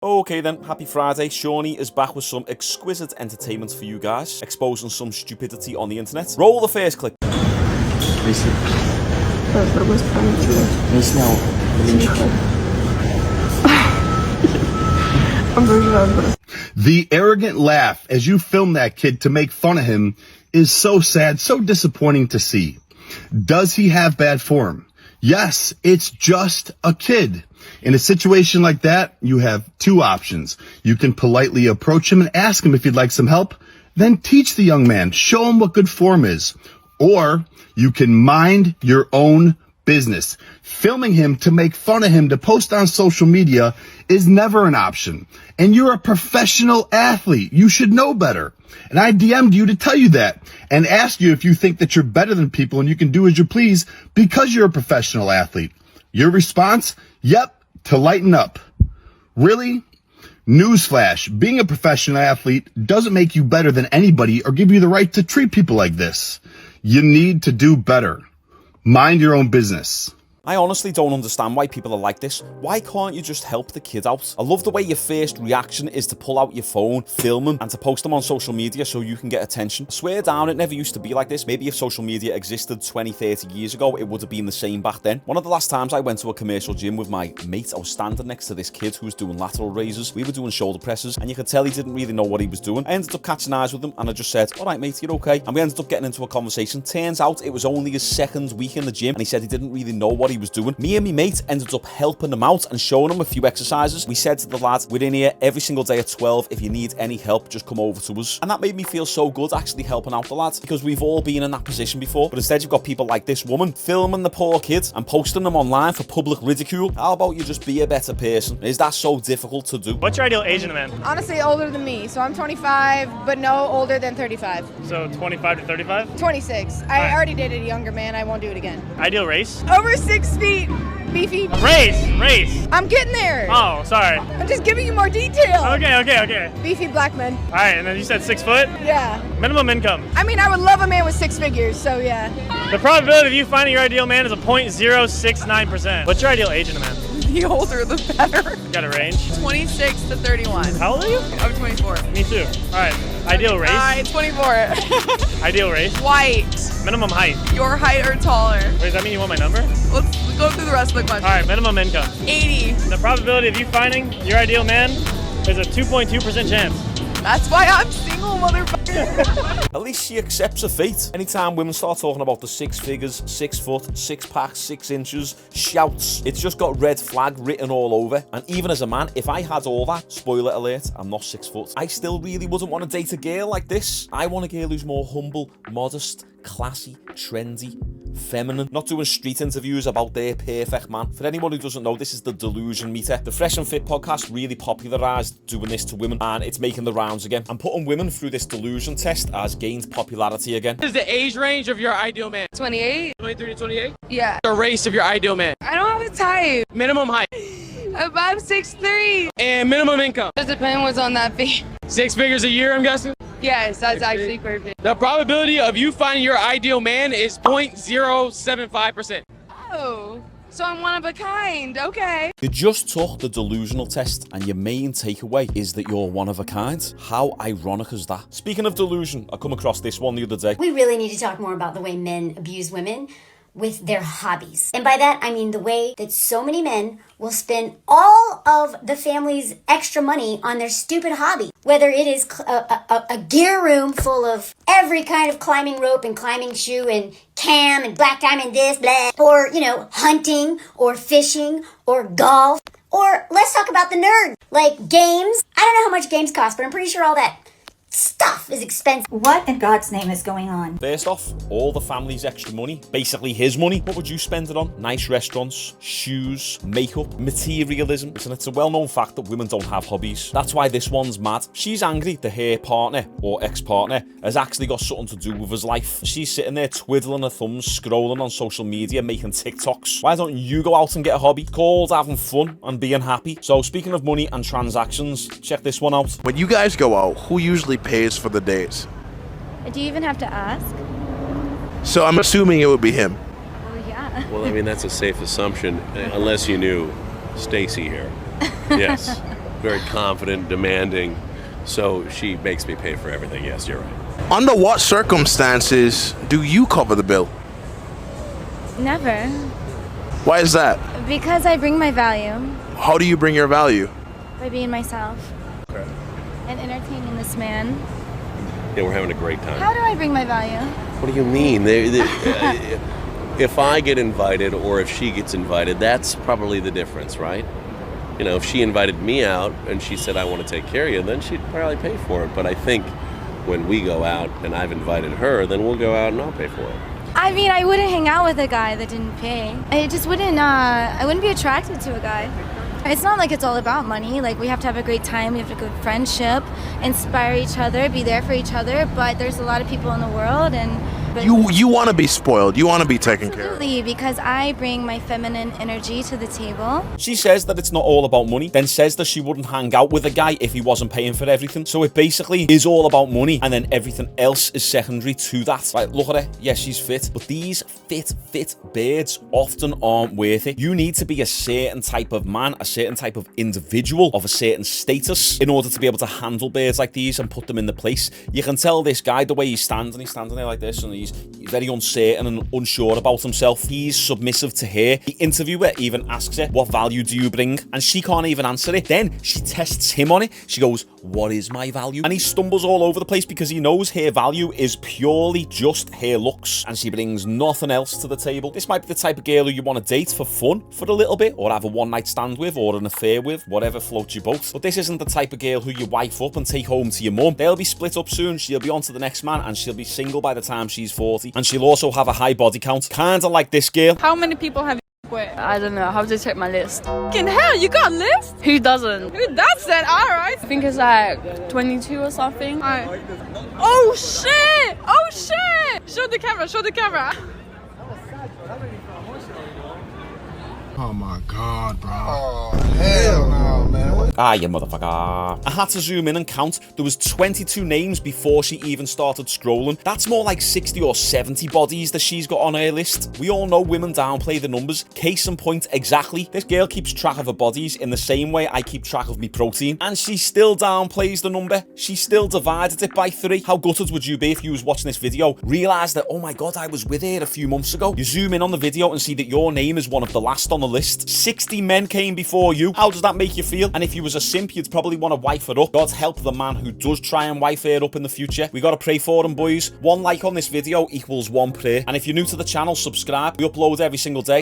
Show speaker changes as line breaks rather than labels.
Okay then, happy Friday. Shawnee is back with some exquisite entertainment for you guys, exposing some stupidity on the internet. Roll the first clip.
The arrogant laugh as you film that kid to make fun of him is so sad, so disappointing to see. Does he have bad form? Yes, it's just a kid. In a situation like that, you have two options. You can politely approach him and ask him if he'd like some help, then teach the young man, show him what good form is. Or you can mind your own business. Filming him to make fun of him to post on social media is never an option. And you're a professional athlete. You should know better. And I DM'd you to tell you that and ask you if you think that you're better than people and you can do as you please because you're a professional athlete. Your response? Yep, to lighten up. Really? Newsflash, being a professional athlete doesn't make you better than anybody or give you the right to treat people like this. You need to do better. Mind your own business.
I honestly don't understand why people are like this. Why can't you just help the kid out? I love the way your first reaction is to pull out your phone, film him, and to post them on social media so you can get attention. I swear down, it never used to be like this. Maybe if social media existed 20, 30 years ago, it would have been the same back then. One of the last times I went to a commercial gym with my mate, I was standing next to this kid who was doing lateral raises. We were doing shoulder presses, and you could tell he didn't really know what he was doing. I ended up catching eyes with him, and I just said, "All right, mate, you're okay." And we ended up getting into a conversation. Turns out it was only his second week in the gym, and he said he didn't really know what he was doing. Me and my mate ended up helping him out and showing him a few exercises. We said to the lad, "We're in here every single day at 12. If you need any help, just come over to us." And that made me feel so good actually helping out the lad, because we've all been in that position before. But instead you've got people like this woman filming the poor kid and posting them online for public ridicule. How about you just be a better person? Is that so difficult to do?
What's your ideal age in a man?
Honestly, older than me. So I'm 25, but no older than 35.
So 25 to 35?
26. I already dated a younger man. I won't do it again.
Ideal race?
Over 6 feet. Beefy.
Race.
I'm getting there.
Oh, sorry.
I'm just giving you more detail.
Okay.
Beefy black men.
All right, and then you said 6 foot?
Yeah.
Minimum income?
I mean, I would love a man with 6 figures, so yeah.
The probability of you finding your ideal man is a 0.069%. What's your ideal age in a man?
The older, the better.
You got a range?
26 to 31.
How old are you?
I'm 24.
Me too. All right, ideal race?
24.
Ideal race?
White.
Minimum height?
Your height or taller.
Wait, does that mean you want my number?
Let's go through the rest of the question.
All right, minimum income?
80.
The probability of you finding your ideal man is a 2.2% chance.
That's why I'm single, motherfucker.
At least she accepts her fate. Anytime women start talking about the 6 figures, 6 foot, 6 pack, 6 inches, shouts, it's just got red flag written all over. And even as a man, if I had all that, spoiler alert, I'm not 6 foot, I still really wouldn't want to date a girl like this. I want a girl who's more humble, modest, classy, trendy, feminine, not doing street interviews about their perfect man. For anyone who doesn't know, this is the Delusion meter. The Fresh and Fit podcast really popularised doing this to women, and it's making the rounds again. And putting women through this delusion test has gained popularity again.
What is the age range of your ideal man?
28.
23 to 28?
Yeah.
The race of your ideal man?
I don't have a type.
Minimum height?
I'm 6'3".
And minimum income?
Just depends what's on that feet.
6 figures a year, I'm guessing?
Yes, that's actually perfect.
The probability of you finding your ideal man is 0.075%.
Oh, so I'm one of a kind. Okay.
You just took the delusional test and your main takeaway is that you're one of a kind. How ironic is that? Speaking of delusion, I come across this one the other day.
We really need to talk more about the way men abuse women with their hobbies. And by that, I mean the way that so many men will spend all of the family's extra money on their stupid hobby. Whether it is a gear room full of every kind of climbing rope and climbing shoe and cam and black diamond this, blah, or, hunting or fishing or golf. Or let's talk about the nerd, like games. I don't know how much games cost, but I'm pretty sure all that stuff is expensive.
What in God's name is going on?
First off, all the family's extra money, basically his money, what would you spend it on? Nice restaurants, shoes, makeup, materialism. Listen, it's a well-known fact that women don't have hobbies. That's why this one's mad. She's angry that her partner or ex-partner has actually got something to do with his life. She's sitting there twiddling her thumbs, scrolling on social media, making TikToks. Why don't you go out and get a hobby? It's called having fun and being happy. So speaking of money and transactions, check this one out.
When you guys go out, who usually pays for the dates?
Do you even have to ask?
So I'm assuming it would be him.
Oh, yeah.
Well, I mean, that's a safe assumption, unless you knew Stacy here. Yes. very confident, demanding. So she makes me pay for everything. Yes, you're right.
Under what circumstances do you cover the bill?
Never.
Why is that?
Because I bring my value
How do you bring your value?
by being myself and entertaining this man.
Yeah, we're having a great time.
How do I bring my value?
What do you mean? If I get invited or if she gets invited, that's probably the difference, right? You know, if she invited me out and she said, I want to take care of you, then she'd probably pay for it. But I think when we go out and I've invited her, then we'll go out and I'll pay for it.
I mean, I wouldn't hang out with a guy that didn't pay. I just wouldn't, I wouldn't be attracted to a guy. It's not like it's all about money. Like, we have to have a great time, we have a good friendship, inspire each other, be there for each other, but there's a lot of people in the world and...
You want to be spoiled. You want to be taken care of.
Absolutely, because I bring my feminine energy to the table.
She says that it's not all about money, then says that she wouldn't hang out with a guy if he wasn't paying for everything. So it basically is all about money, and then everything else is secondary to that. Like, look at her. Yes, she's fit, but these fit birds often aren't worth it. You need to be a certain type of man, a certain type of individual of a certain status in order to be able to handle birds like these and put them in the place. You can tell this guy the way he stands, and he's standing there like this, and he's very uncertain and unsure about himself. He's submissive to her. The interviewer even asks her, what value do you bring? And she can't even answer it. Then she tests him on it. She goes, what is my value? And he stumbles all over the place because he knows her value is purely just her looks, and she brings nothing else to the table. This might be the type of girl who you want to date for fun for a little bit, or have a one-night stand with, or an affair with, whatever floats your boat. But this isn't the type of girl who you wife up and take home to your mum. They'll be split up soon. She'll be on to the next man, and she'll be single by the time she's 40. And she'll also have a high body count, kinda like this girl.
How many people have you with?
I don't know. I have to check my list.
Fucking hell, you got a list?
Who doesn't?
Who does that? Alright.
I think it's like 22 or something.
Alright. Oh shit! Oh shit! Show the camera, show the camera.
Oh my god, bro. Oh, hell no, man.
Ah, you motherfucker. I had to zoom in and count. There was 22 names before she even started scrolling. That's more like 60 or 70 bodies that she's got on her list. We all know women downplay the numbers. Case in point, exactly. This girl keeps track of her bodies in the same way I keep track of me protein. And she still downplays the number. She still divided it by 3. How gutted would you be if you was watching this video, realised that, oh my god, I was with her a few months ago. You zoom in on the video and see that your name is one of the last on the list. 60 men came before you. How does that make you feel? And if you was a simp, you'd probably want to wife her up. God help the man who does try and wife her up in the future. We gotta pray for him, boys. 1 like on this video equals 1 prayer. And if you're new to the channel, subscribe. We upload every single day.